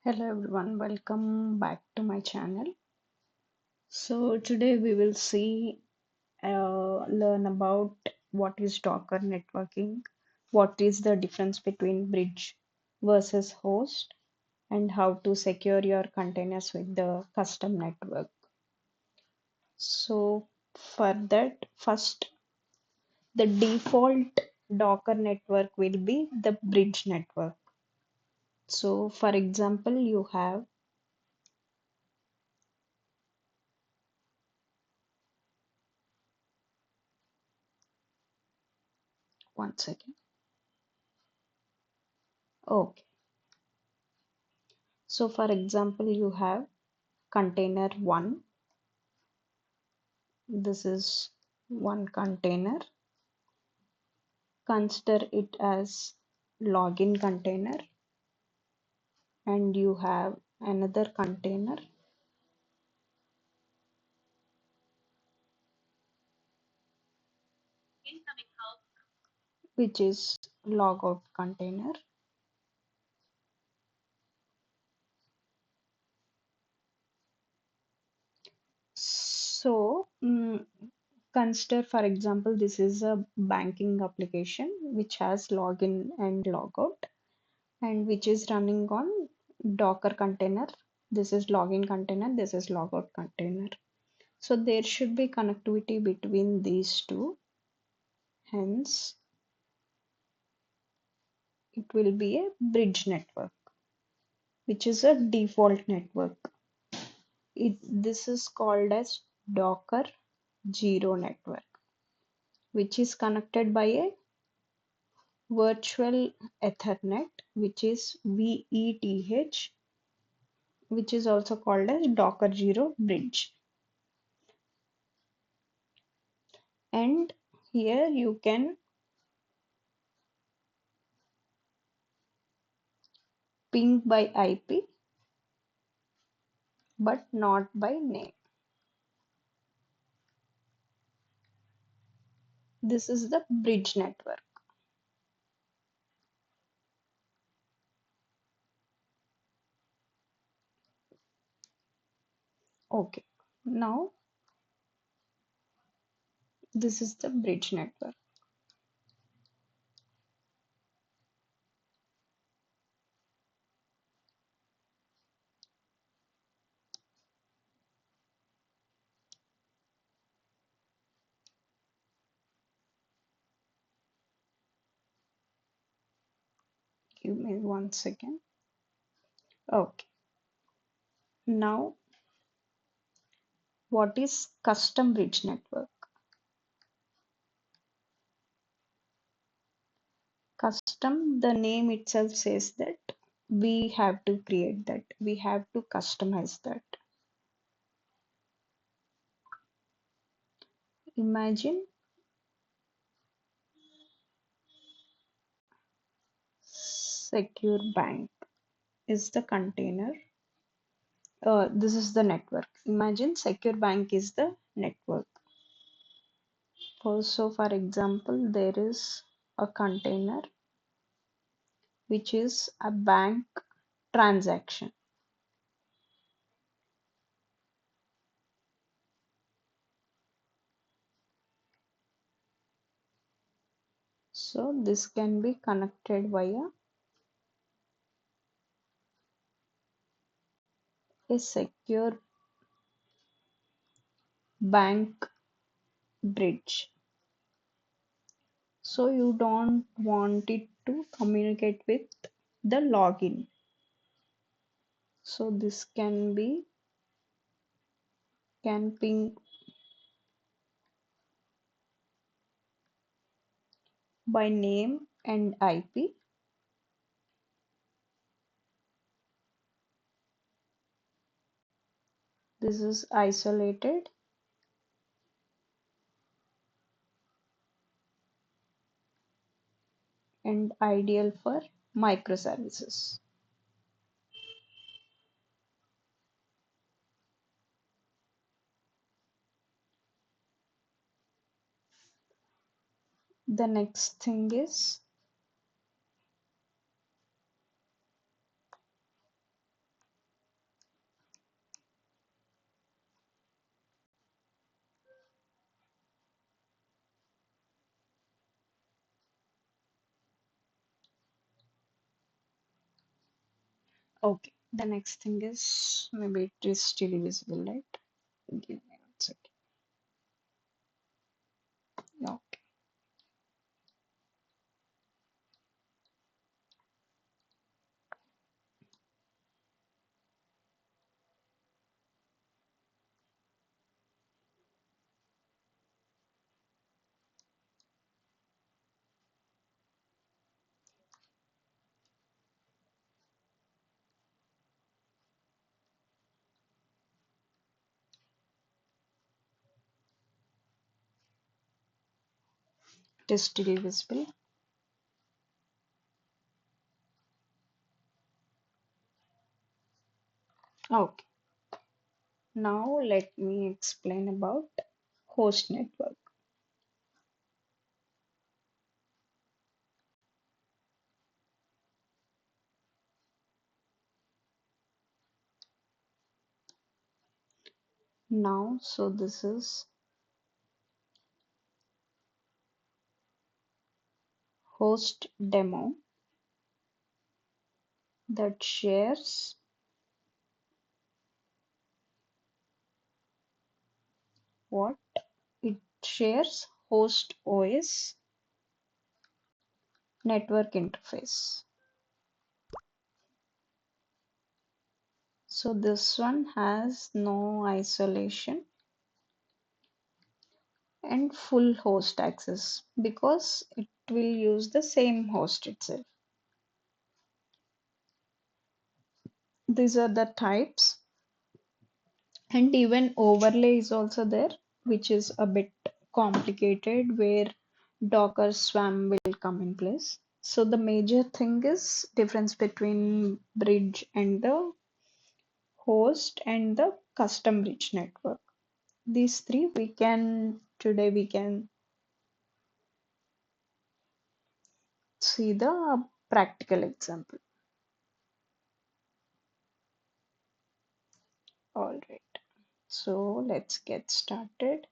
Hello everyone, welcome back to my channel. So today we will learn about what is Docker networking, what is the difference between bridge versus host, and how to secure your containers with the custom network. So for that, first the default Docker network will be the bridge network. So for example, you have one second. Okay. So for example, you have container 1. This is one container. Consider it as login container, and you have another container which is logout container. So consider, for example, this is a banking application which has login and logout, and which is running on Docker container. This is login container, this is logout container. So there should be connectivity between these two. Hence, it will be a bridge network, which is a default network. This is called as Docker Zero network, which is connected by a virtual Ethernet, which is VETH, which is also called as Docker Zero bridge. And here you can ping by IP, but not by name. This is the bridge network. Okay, now this is the bridge network. Give me one second. Okay, now what is custom bridge network? Custom, the name itself says that we have to create that, we have to customize that. Imagine secure bank is the container. This is the network. Imagine secure bank is the network. So for example, there is a container which is a bank transaction. So this can be connected via a secure bank bridge. So you don't want it to communicate with the login. So this can ping by name and IP. This is isolated and ideal for microservices. The next thing is Okay, the next thing is maybe it is still visible, right? Give me 1 second. Okay, it is still visible. Okay, now let me explain about host network. Now, so this is host demo that shares what? It shares host OS network interface. So this one has no isolation and full host access because it will use the same host itself. These are the types, and even overlay is also there, which is a bit complicated where Docker Swarm will come in place. So the major thing is difference between bridge and the host and the custom bridge network. These three we can see the practical example. All right. So let's get started.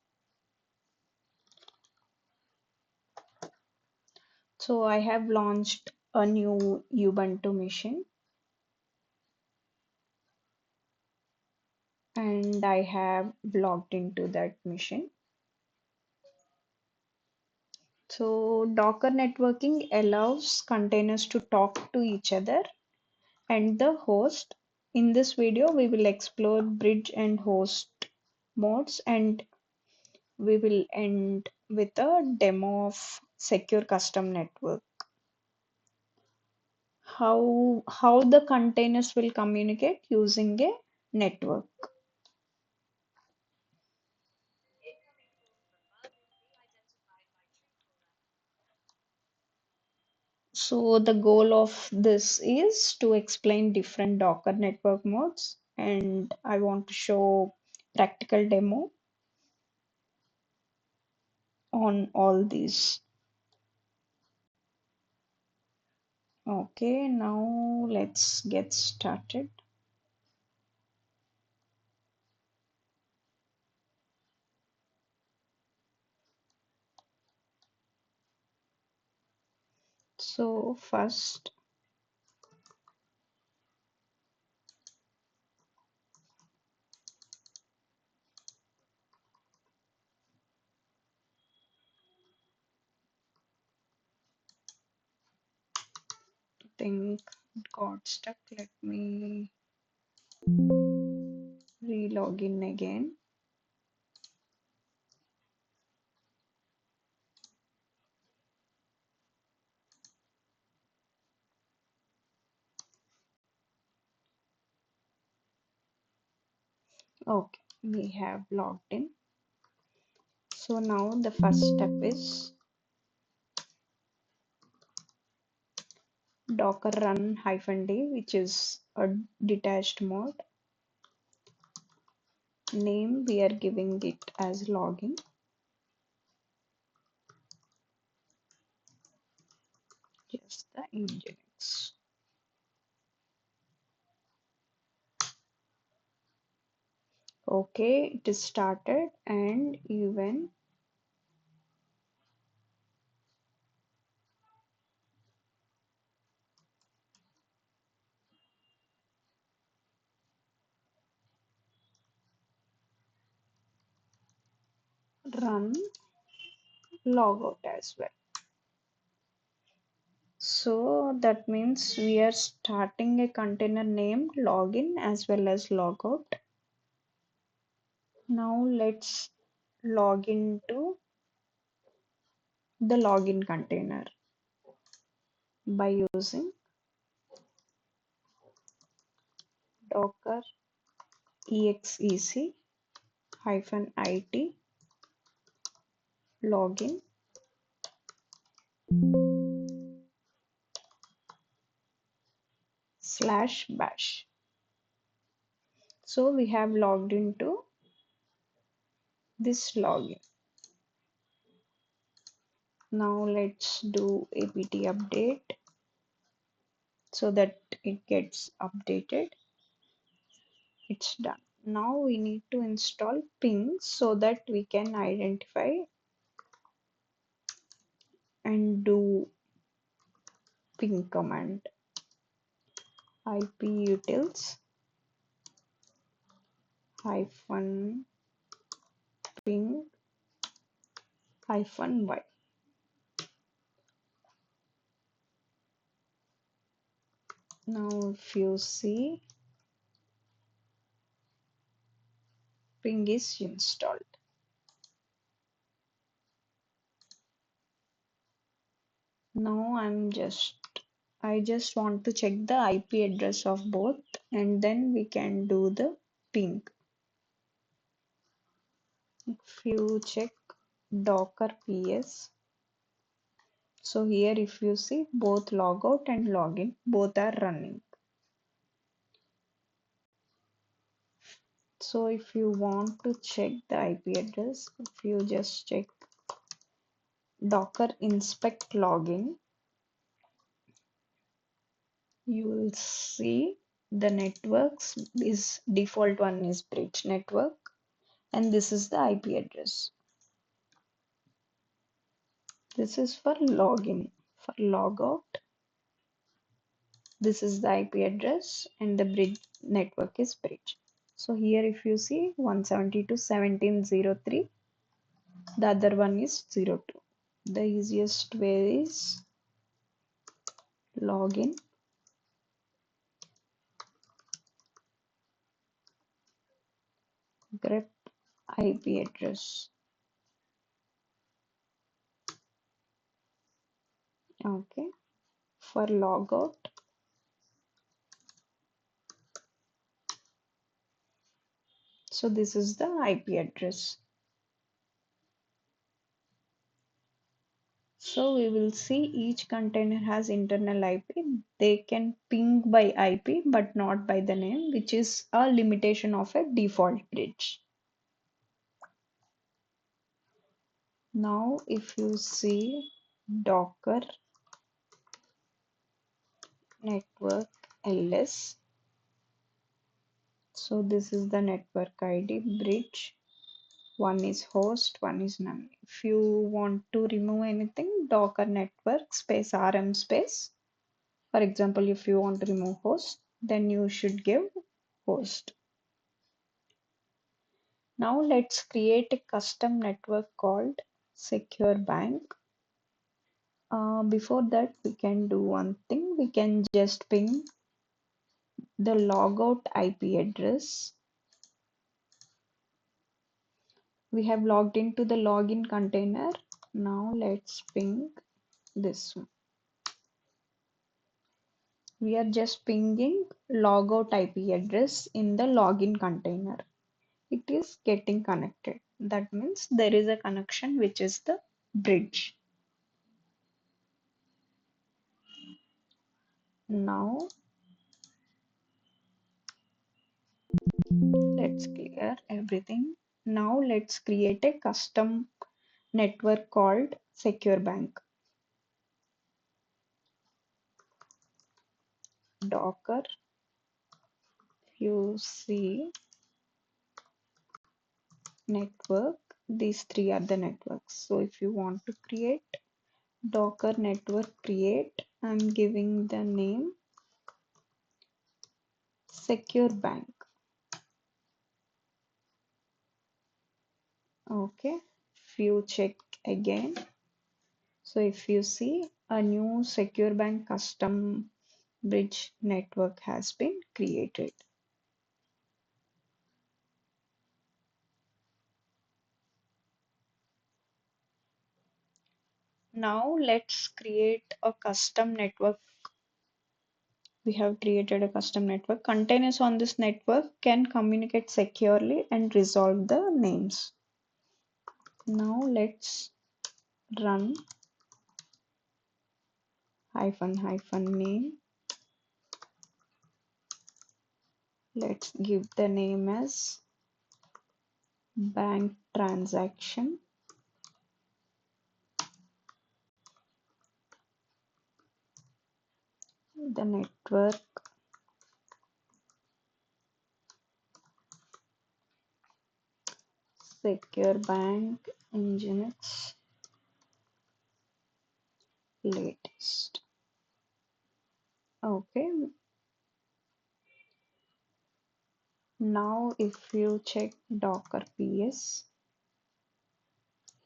So I have launched a new Ubuntu machine and I have logged into that machine. So Docker networking allows containers to talk to each other and the host. In this video, we will explore bridge and host modes, and we will end with a demo of secure custom network. How the containers will communicate using a network. So the goal of this is to explain different Docker network modes, and I want to show practical demo on all these. Okay, now let's get started. So first, I think it got stuck. Let me re-log in again. Okay, we have logged in. So now the first step is docker run -d, which is a detached mode. Name we are giving it as login. Just the Nginx. Okay, it is started, and even run logout as well. So that means we are starting a container named login as well as logout. Now let's log into the login container by using docker exec -it login /bash. So we have logged into this login. Now let's do apt update so that it gets updated. It's done. Now we need to install ping so that we can identify and do ping command. iputils hyphen ping hyphen y. Now if you see, ping is installed. Now I just want to check the IP address of both and then we can do the ping. If you check docker ps, so here if you see both logout and login both are running. So if you want to check the IP address, if you just check docker inspect login, you will see the networks is default one is bridge network and this is the IP address. This is for login. For logout, this is the IP address and the bridge network is bridge. So here if you see 172.17.03, the other one is 02. The easiest way is login grep IP address. Okay. For logout, so this is the IP address. So we will see each container has internal IP. They can ping by IP but not by the name, which is a limitation of a default bridge. Now if you see docker network ls, so this is the network ID bridge. One is host, one is none. If you want to remove anything, docker network space rm space. For example, if you want to remove host, then you should give host. Now let's create a custom network called secure bank. Before that, we can do one thing. We can just ping the logout IP address. We have logged into the login container. Now let's ping this one. We are just pinging logout IP address in the login container. It is getting connected. That means there is a connection which is the bridge. Now let's clear everything. Now let's create a custom network called secure bank. Docker, you see network, these three are the networks. So if you want to create docker network create, I'm giving the name secure bank. Okay. you check again, so if you see, a new secure bank custom bridge network has been created. Now let's create a custom network. We have created a custom network. Containers on this network can communicate securely and resolve the names. Now let's run -name. Let's give the name as bank transaction. The network secure bank Nginx latest. Okay, now if you check Docker PS,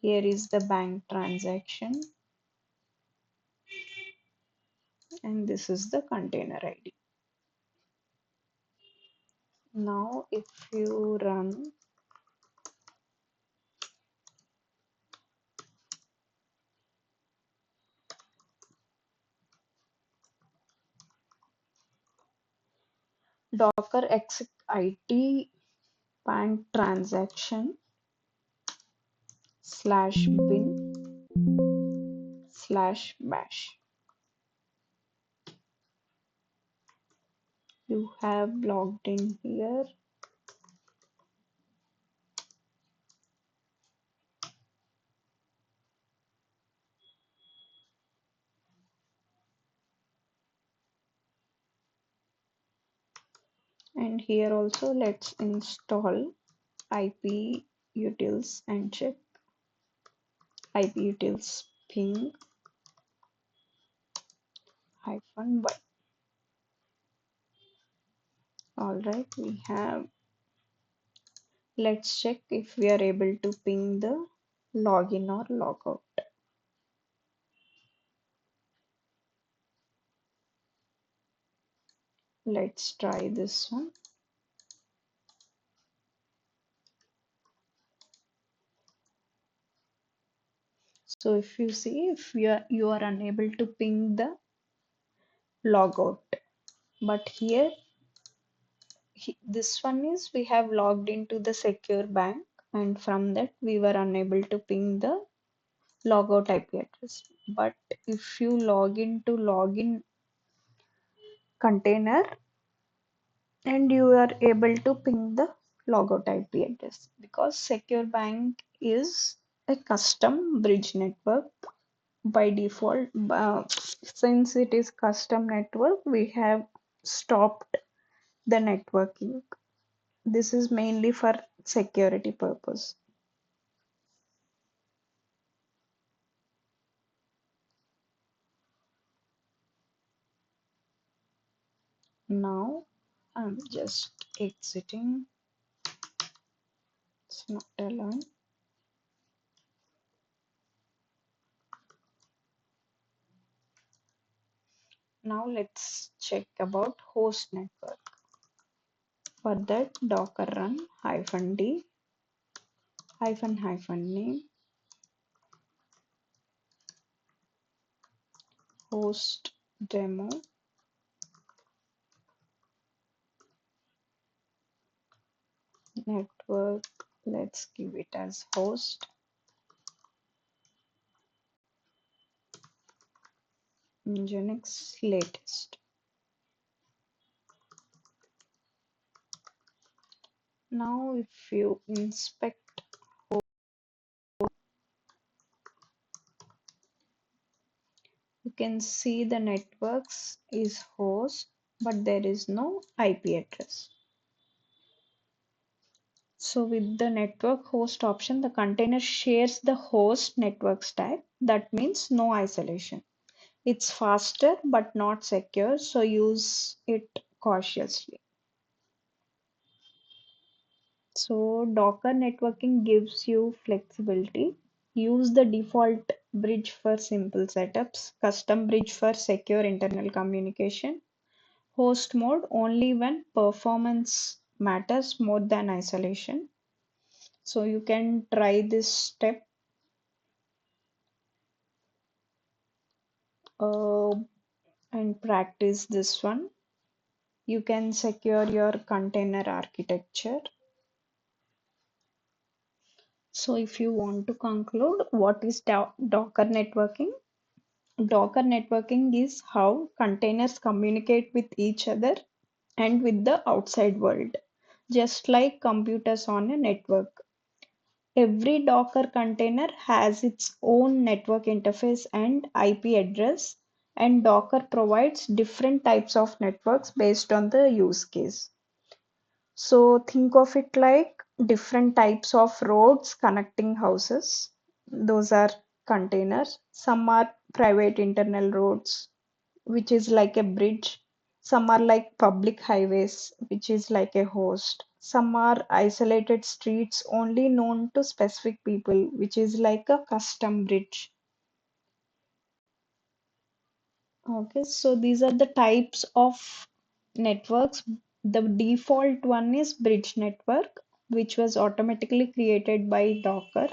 here is the bank transaction and this is the container ID. Now if you run docker exec it bank transaction /bin/bash, you have logged in here. And here also let's install iputils and check iputils ping -1. All right, we have. Let's check if we are able to ping the login or logout. Let's try this one. So if you see, if you are unable to ping the logout, but here this one is we have logged into the secure bank and from that we were unable to ping the logout IP address. But if you log into login container and you are able to ping the logout IP address, because secure bank is a custom bridge network by default. Since it is custom network, we have stopped the networking. This is mainly for security purpose. Now I'm just exiting. It's not allowing. Now let's check about host network. For that, docker run -d -name host demo network. Let's give it as host Nginx latest. Now if you inspect, you can see the networks is host, but there is no IP address. So with the network host option, the container shares the host network stack. That means no isolation. It's faster but not secure, so use it cautiously. So Docker networking gives you flexibility, Use the default bridge for simple setups, custom bridge for secure internal communication, host mode only when performance matters more than isolation. So you can try this step uh, and practice this one. You can secure your container architecture. So if you want to conclude, what is Docker networking? Docker networking is how containers communicate with each other and with the outside world, just like computers on a network. Every Docker container has its own network interface and IP address, and Docker provides different types of networks based on the use case. So think of it like different types of roads connecting houses. Those are containers. Some are private internal roads, which is like a bridge. Some are like public highways, which is like a host. Some are isolated streets only known to specific people, which is like a custom bridge. Okay, so these are the types of networks. The default one is bridge network, which was automatically created by Docker.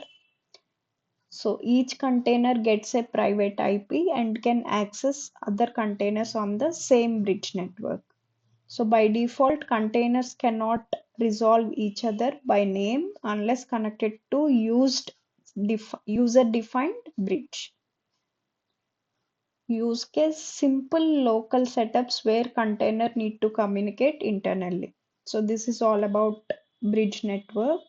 So each container gets a private IP and can access other containers on the same bridge network. So by default, containers cannot resolve each other by name unless connected to user-defined bridge. Use case simple local setups where container need to communicate internally. So this is all about bridge network.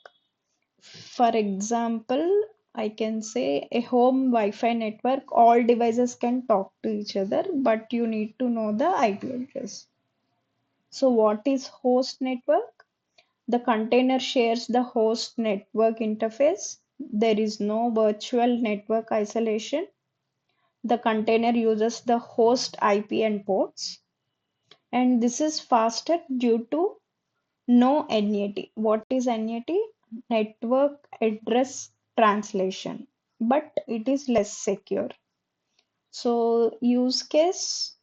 For example, I can say a home Wi-Fi network, all devices can talk to each other, but you need to know the IP address. So what is host network? The container shares the host network interface. There is no virtual network isolation. The container uses the host IP and ports, and this is faster due to no NAT. What is NAT? Network address translation, but it is less secure. So, use case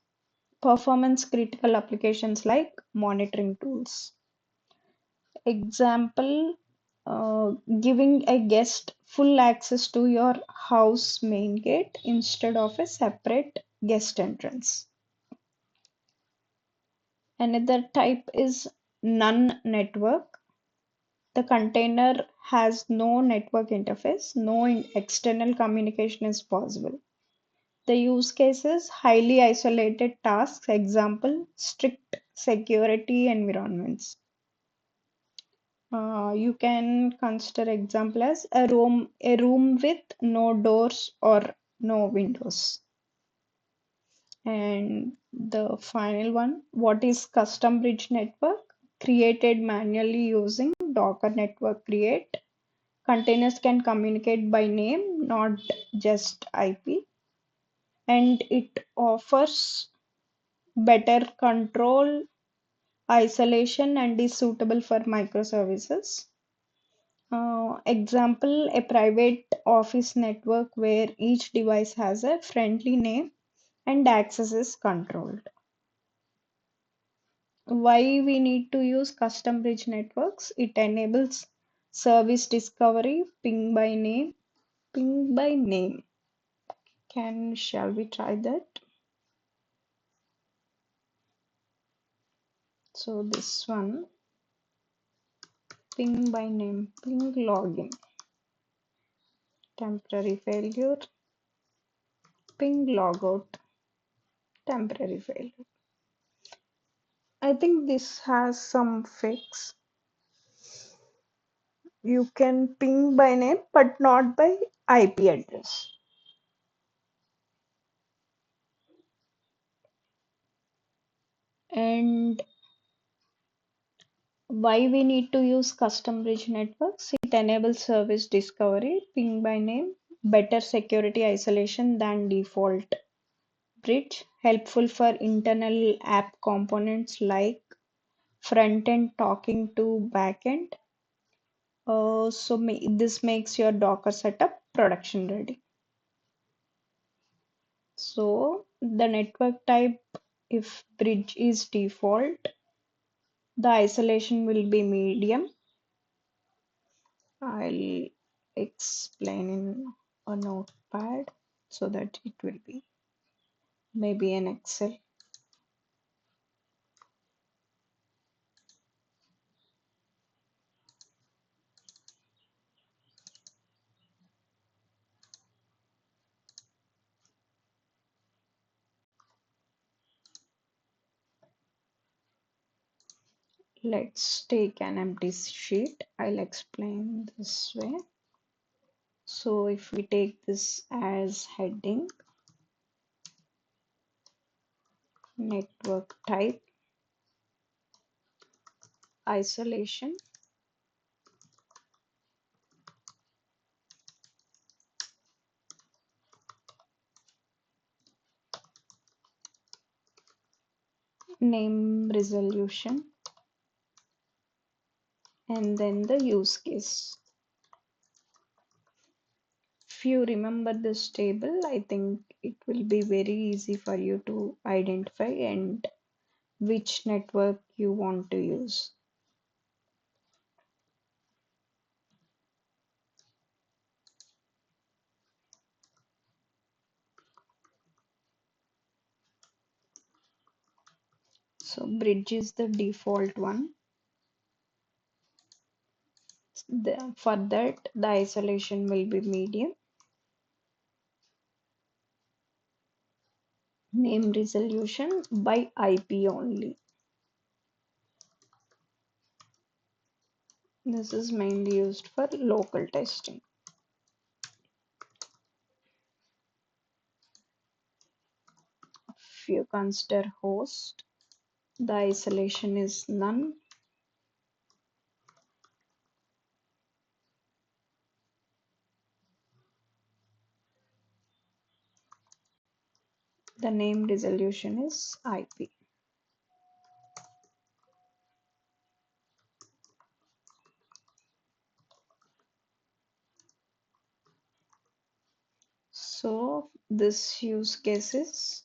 performance critical applications like monitoring tools. Example, giving a guest full access to your house main gate instead of a separate guest entrance. Another type is none network. The container has no network interface, no external communication is possible. The use cases highly isolated tasks, example, strict security environments. You can consider example as a room with no doors or no windows. And the final one, what is custom bridge network? Created manually using Docker network create. Containers can communicate by name, not just IP, and it offers better control, isolation, and is suitable for microservices. Example, a private office network where each device has a friendly name and access is controlled. Why we need to use custom bridge networks? It enables service discovery, ping by name. Shall we try that? So this one, ping by name, ping login, temporary failure, ping logout, temporary failure. I think this has some fix. You can ping by name, but not by IP address. And why we need to use custom bridge networks? It enables service discovery, ping by name, better security isolation than default bridge, helpful for internal app components like front end talking to back end. This makes your Docker setup production ready. So the network type, if bridge is default, the isolation will be medium. I'll explain in a notepad so that it will be maybe an Excel. Let's take an empty sheet. I'll explain this way. So if we take this as heading, network type, isolation, name resolution, and then the use case. If you remember this table, I think it will be very easy for you to identify and which network you want to use. So bridge is the default one. For that, the isolation will be medium. Name resolution by IP only. This is mainly used for local testing. If you consider host, the isolation is none. The name resolution is IP. So this use case is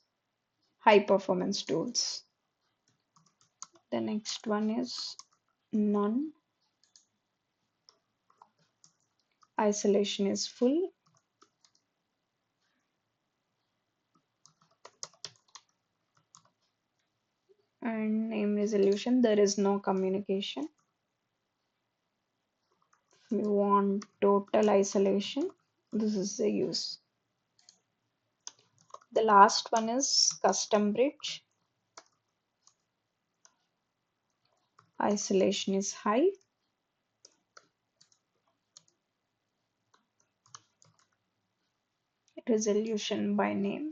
high performance tools. The next one is none. Isolation is full. And name resolution, there is no communication. If we want total isolation, this is the use. The last one is custom bridge. Isolation is high. Resolution by name.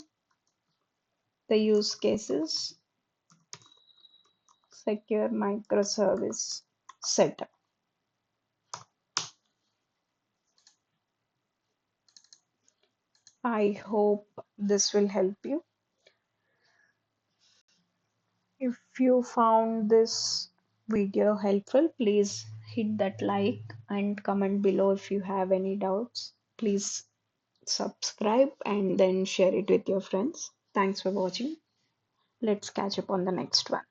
The use cases secure microservice setup. I hope this will help you. If you found this video helpful, please hit that like and comment below if you have any doubts. Please subscribe and then share it with your friends. Thanks for watching. Let's catch up on the next one.